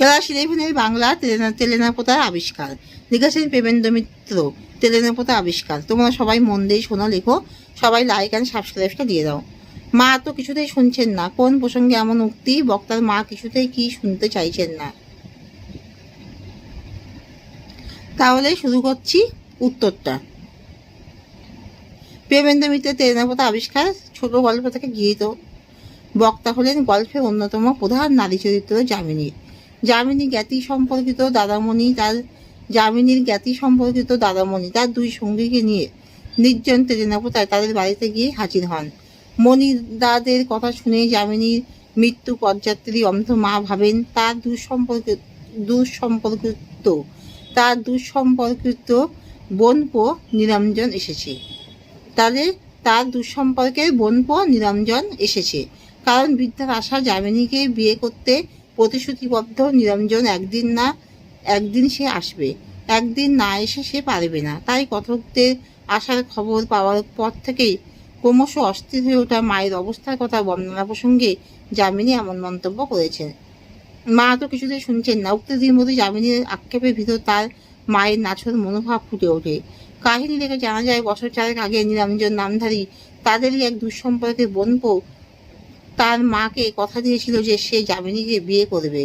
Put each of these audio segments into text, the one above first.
Class 11-এর Bangla তেলেনাপোতার আবিষ্কার, লিখেছেন প্রেমেন্দ্র মিত্র। তেলেনাপোতা আবিষ্কার। তোমরা সবাই মন দিয়ে শোনো, লেখো, সবাই লাইক অ্যান্ড সাবস্ক্রাইবটা দিয়ে দাও। মা তো কিছুতেই শুনছেন না। কোন প্রসঙ্গে এমন উক্তি? বক্তার মা কিছুতেই কি শুনতে চাইছেন না। তাহলে শুরু করছি উত্তরটা। প্রেমেন্দ্র মিত্রের তেলেনাপোতা আবিষ্কার ছোট গল্প থেকে গৃহীত। বক্তা হলেন গল্পের অন্যতম প্রধান নারী চরিত্র যামিনী। যামিনীর জ্ঞাতি সম্পর্কিত দাদামণি তার দুই সঙ্গীকে নিয়ে নির্জন তেলেনাপোতায় তাদের বাড়িতে গিয়ে হাজির হন। মণিদাদের কথা শুনে যামিনীর মৃত্যু পদযাত্রী অন্ধ মা ভাবেন তার দুঃসম্পর্কিত বোনপো নিরঞ্জন এসেছে। তার দুঃসম্পর্কের বোনপো নিরঞ্জন এসেছে। কারণ বৃদ্ধার আশা যামিনীকে বিয়ে করতে প্রতিশ্রুতিবদ্ধ নিরঞ্জন একদিন সে আসবে, একদিন না এসে সে পারবে না। তাই কথকদের আসার খবর পাওয়ার পর থেকেই ক্রমশ অস্থির হয়ে ওঠা মায়ের অবস্থার কথা বর্ণনা প্রসঙ্গে যামিনী এমন মন্তব্য করেছেন। মা তো কিছুতেই শুনছেন না। উক্তিটির মধ্যে যামিনীর আক্ষেপের ভিতর তার মায়ের নাছর মনোভাব ফুটে ওঠে। কাহিনী থেকে জানা যায়, বছর 4 আগে নিরঞ্জন নামধারী তাদেরই এক দুঃসম্পর্কের বোনপো তার মাকে কথা দিয়েছিল যে সে যামিনীকে বিয়ে করবে,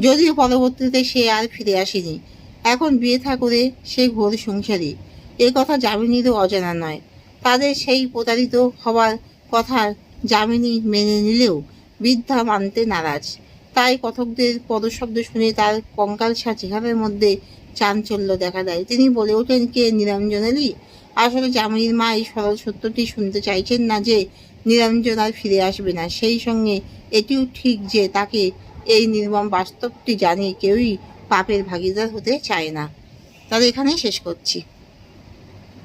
যদিও পরবর্তীতে সে আর ফিরে আসেনি। এখন বিয়ে থা করে সে ঘোর সংসারী, এ কথা যামিনীরও অজানা নয়। তাদের সেই প্রতারিত হওয়ার কথা যামিনী মেনে নিলেও বৃদ্ধা মানতে নারাজ। তাই কথকদের পদশব্দ শুনে তার কঙ্কালসা চেহারার মধ্যে চাঞ্চল্য দেখা দেয়। তিনি বলে ওঠেন, কে নিরঞ্জনেরই? আসলে যামিনীর মা এই সরল সত্যটি শুনতে চাইছেন না যে নিরঞ্জন আর ফিরে আসবে না। সেই সঙ্গে এটিও ঠিক যে তাকে এই নির্মম বাস্তবটি জানিয়ে কেউই পাপের ভাগিদার হতে চায় না। তাহলে এখানেই শেষ করছি।